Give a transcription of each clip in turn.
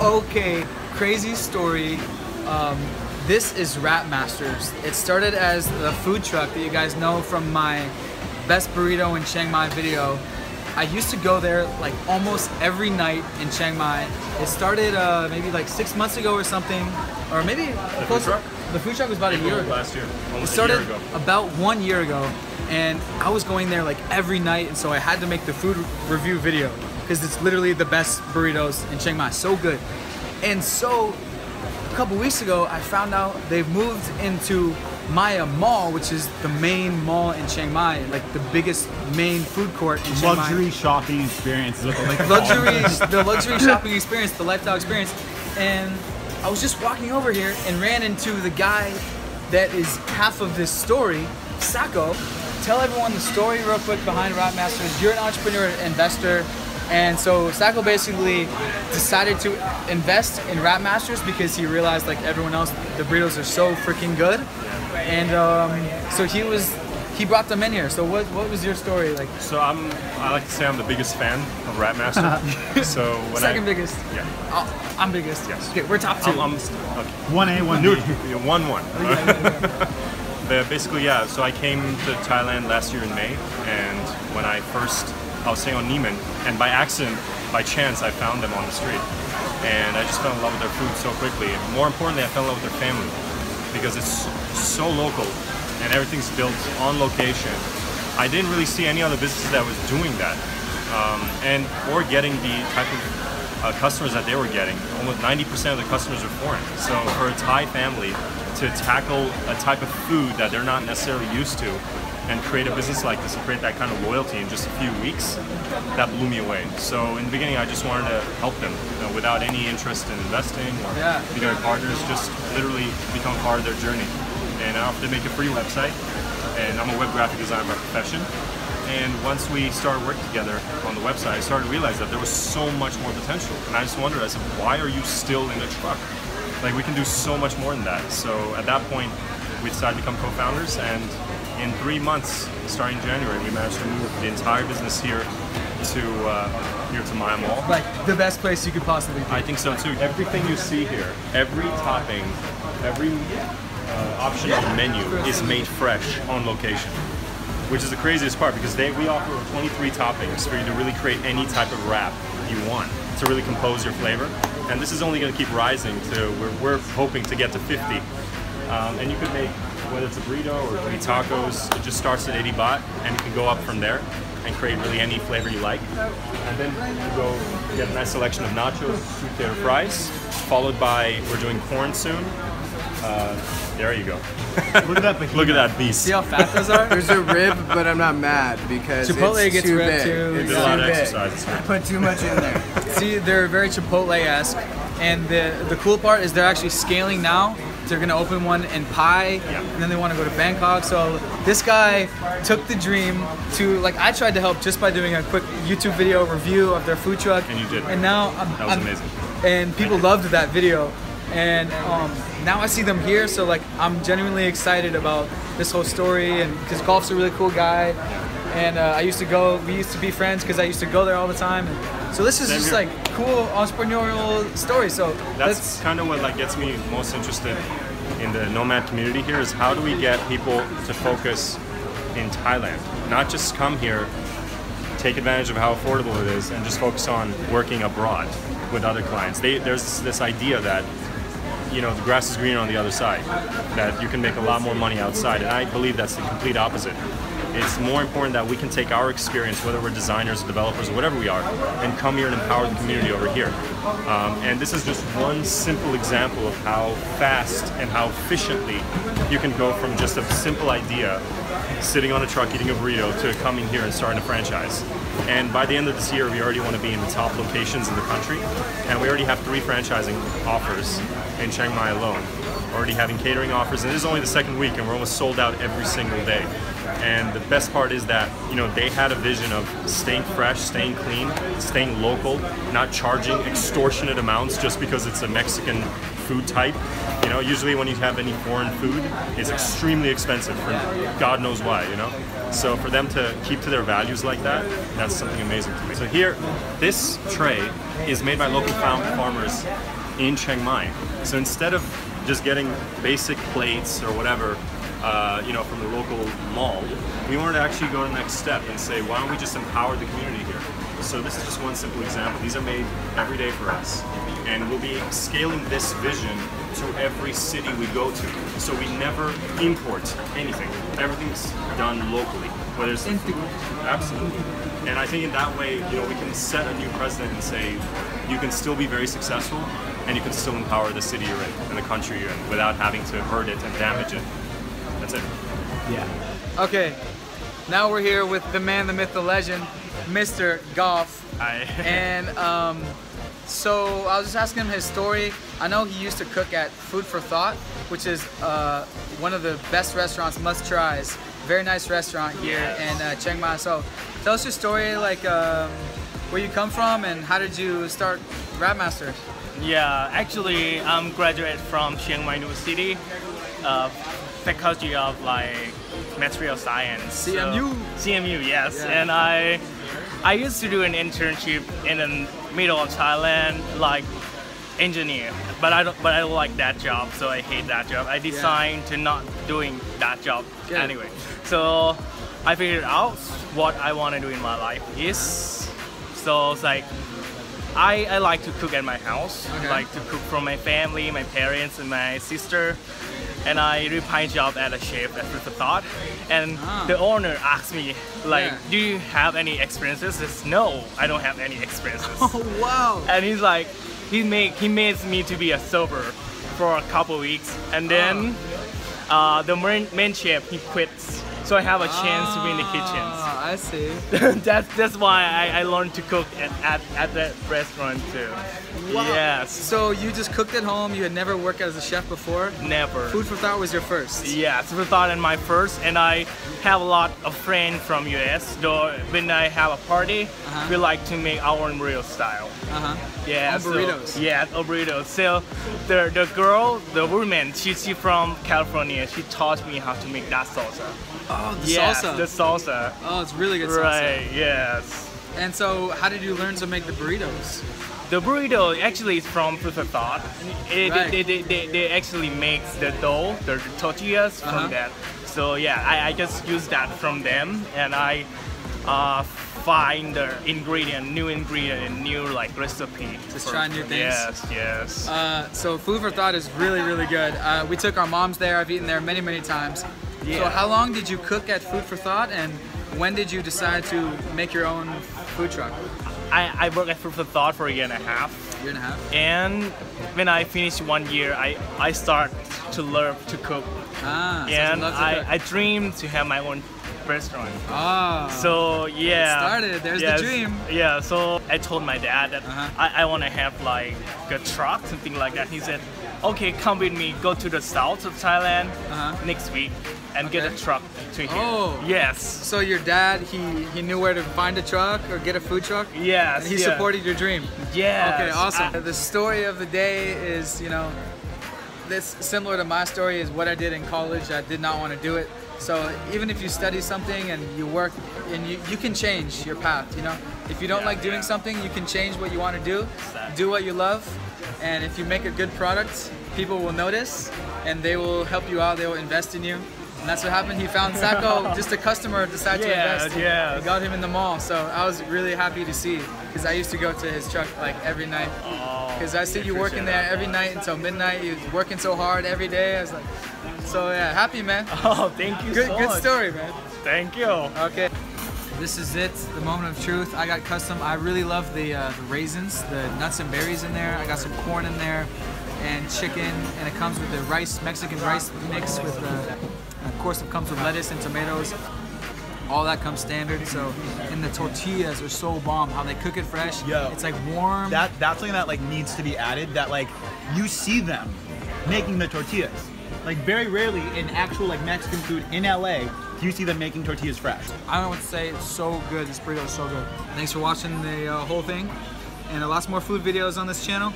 Okay, crazy story. This is WrapMaster's. It started as the food truck that you guys know from my best burrito in Chiang Mai video. I used to go there like almost every night in Chiang Mai. It started maybe like 6 months ago or something, or maybe the food truck? The food truck was about a year ago. Last year. It started about 1 year ago, and I was going there like every night, and so I had to make the food review video because it's literally the best burritos in Chiang Mai. So good. And so a couple weeks ago, I found out they've moved into Maya Mall, which is the main mall in Chiang Mai, like the biggest main food court in Chiang Mai. Luxury shopping experience is what they like to the luxury shopping experience, the lifestyle experience. And I was just walking over here and ran into the guy that is half of this story, Sacco. Tell everyone the story real quick behind WrapMaster. You're an entrepreneur, investor. And so Sacco basically decided to invest in WrapMasters because he realized, like everyone else, the burritos are so freaking good. And so he brought them in here. So what was your story like? So I like to say I'm the biggest fan of WrapMaster. So when second biggest. Yeah. Oh, I'm biggest. Yes. Okay, we're top two. Okay. 1A, 1B. 1-1. But basically, yeah. So I came to Thailand last year in May, and when I was staying on Neiman, and by accident, by chance, I found them on the street. And I just fell in love with their food so quickly. And more importantly, I fell in love with their family because it's so local and everything's built on location. I didn't really see any other business that was doing that or getting the type of customers that they were getting. Almost 90% of the customers are foreign. So for a Thai family to tackle a type of food that they're not necessarily used to and create a business like this and create that kind of loyalty in just a few weeks, that blew me away. So in the beginning, I just wanted to help them, without any interest in investing or becoming partners, just literally become part of their journey. And I offered to make a free website, and I'm a web graphic designer by profession. And once we started working together on the website, I started to realize that there was so much more potential. And I just wondered, I said, why are you still in a truck? Like, we can do so much more than that. So at that point, we decided to become co-founders, and in 3 months, starting January, we managed to move the entire business here to Maya Mall. Like the best place you could possibly be. I think so too. Everything you see here, every topping, every option on the menu is made fresh on location, which is the craziest part because we offer 23 toppings for you to really create any type of wrap you want to really compose your flavor. And this is only going to keep rising to we're hoping to get to 50. And you could make, whether it's a burrito or 3 tacos, it just starts at 80 baht and you can go up from there and create really any flavor you like. And then you go get a nice selection of nachos, sweet potato fries, followed by, we're doing corn soon. There you go. Look at that behemoth. Look at that beast. See how fat those are? There's a rib, but I'm not mad because Chipotle it's gets too ribbed big. too. It's Did a lot of too big. exercises. I put too much in there. See, they're very Chipotle-esque, and the cool part is they're actually scaling now. They're gonna open one in Pai, and then they want to go to Bangkok. So this guy took the dream to, like, I tried to help just by doing a quick YouTube video review of their food truck. And you did. And now That was amazing. And people loved that video. And now I see them here, so like I'm genuinely excited about this whole story, and because Goff's a really cool guy, and we used to be friends because I used to go there all the time. And so this is just like cool entrepreneurial story. So that's kind of what gets me most interested in the nomad community here is how do we get people to focus in Thailand, not just come here, take advantage of how affordable it is, and just focus on working abroad with other clients. There's this idea that the grass is greener on the other side, that you can make a lot more money outside, and I believe that's the complete opposite. It's more important that we can take our experience, whether we're designers or developers or whatever we are, and come here and empower the community over here. And this is just one simple example of how fast and how efficiently you can go from just a simple idea, sitting on a truck eating a burrito, to coming here and starting a franchise. And by the end of this year, we already want to be in the top locations in the country, and we already have 3 franchising offers in Chiang Mai alone. Already having catering offers, and this is only the 2nd week, and we're almost sold out every single day. And the best part is that they had a vision of staying fresh, staying clean, staying local, not charging extortionate amounts just because it's a Mexican food type. You know, usually when you have any foreign food, it's extremely expensive for God knows why, you know? So for them to keep to their values like that, that's something amazing to me. So here, this tray is made by local farmers in Chiang Mai. So instead of just getting basic plates or whatever, you know, from the local mall, we wanted to actually go to the next step and say, why don't we just empower the community here? So this is just one simple example. These are made every day for us. And we'll be scaling this vision to every city we go to. So we never import anything. Everything's done locally. Whether it's absolutely. And I think in that way, you know, we can set a new precedent and say, you can still be very successful and you can still empower the city you're in and the country you're in without having to hurt it and damage it. That's it. Yeah. Okay, now we're here with the man, the myth, the legend, Mr. Goff. Hi. And so I was just asking him his story. I know he used to cook at Food for Thought, which is one of the best restaurants, must tries. Very nice restaurant here in Chiang Mai. So tell us your story, like where you come from and how did you start WrapMaster? Yeah, actually I'm graduate from Chiang Mai University, faculty of like material science. CMU? So, CMU, yes. Yeah. And I used to do an internship in the middle of Thailand, like engineer, but I don't like that job, so I hate that job. I decided to not doing that job anyway. So I figured out what I want to do in my life is, so it's like I like to cook at my house, like to cook for my family, my parents and my sister. And I reply job at a chef at Food for Thought, and the owner asked me like, do you have any experiences? I said, no, I don't have any experiences. Oh wow! And he's like, he made me to be a server for a couple weeks, and then the main chef he quits, so I have a chance to be in the kitchens. I see. that's why I learned to cook at that restaurant too. Wow. Yes. So you just cooked at home, you had never worked as a chef before? Never. Food for Thought was your first? Yeah, Food for Thought and my first, and I have a lot of friends from US, though when I have a party, we like to make our own burrito style. Yeah, burritos. Yeah, burritos. So the girl, the woman, she's from California, she taught me how to make that salsa. Oh, the salsa. The salsa. Oh, it's really good salsa. Right, yes. And so how did you learn to make the burritos? The burrito actually is from Food for Thought. They actually make the dough, the tortillas from that. So yeah, I just use that from them, and I find the new ingredient, and new like recipe. Just try new things. Yes, yes. So Food for Thought is really, really good. We took our moms there. I've eaten there many, many times. Yeah. So how long did you cook at Food for Thought, and when did you decide to make your own food truck? I worked at Food for Thought for a year and a half. Year and a half. And when I finished 1 year, I start to learn to cook. And I dreamed to have my own restaurant. So yeah. It started. There's the dream. Yeah. So I told my dad that I want to have like a truck, something like that. He said, "Okay, come with me. Go to the south of Thailand next week and get a truck to here." Oh. Yes. So your dad, he knew where to find a truck or get a food truck? Yes. And he supported your dream? Yes. Okay, awesome. The story of the day is, you know, this similar to my story is what I did in college. I did not want to do it. So even if you study something and you work, and you can change your path, you know? If you don't like doing something, you can change what you want to do. Do what you love. And if you make a good product, people will notice and they will help you out, they will invest in you. And that's what happened. He found Sacco, just a customer decided to invest. Yeah. He got him in the mall. So I was really happy to see, because I used to go to his truck like every night. Because I see you working there every night until midnight. You was working so hard every day. I was like, so yeah, happy man. Oh, thank you so much. Good story, man. Thank you. Okay. This is it, the moment of truth. I got custom. I really love the raisins, the nuts and berries in there. I got some corn in there and chicken, and it comes with the rice, Mexican rice mix with of course it comes with lettuce and tomatoes. All that comes standard. So, and the tortillas are so bomb. How they cook it fresh. Yo, it's like warm. That's something that like needs to be added. That like you see them making the tortillas. Like very rarely in actual like Mexican food in LA do you see them making tortillas fresh. I don't know what to say. It's so good. This burrito is so good. Thanks for watching the whole thing, and lots more food videos on this channel.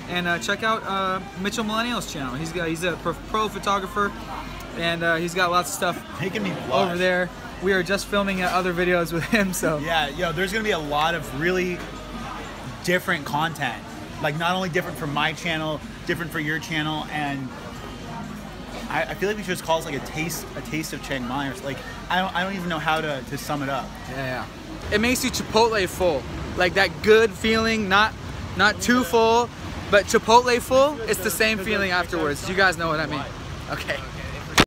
And check out Mitchell Millennial's channel. He's a pro photographer, and he's got lots of stuff Making me blush. over there. We are just filming other videos with him, so Yeah, yo, there's gonna be a lot of really different content. Like not only different from my channel, different for your channel, and I feel like we should just call this like a taste of Chiang Mai, or like I don't even know how to sum it up. yeah. It makes you Chipotle full, like that good feeling, not too full, but Chipotle full. It's the same feeling afterwards. You guys know what I mean. Okay.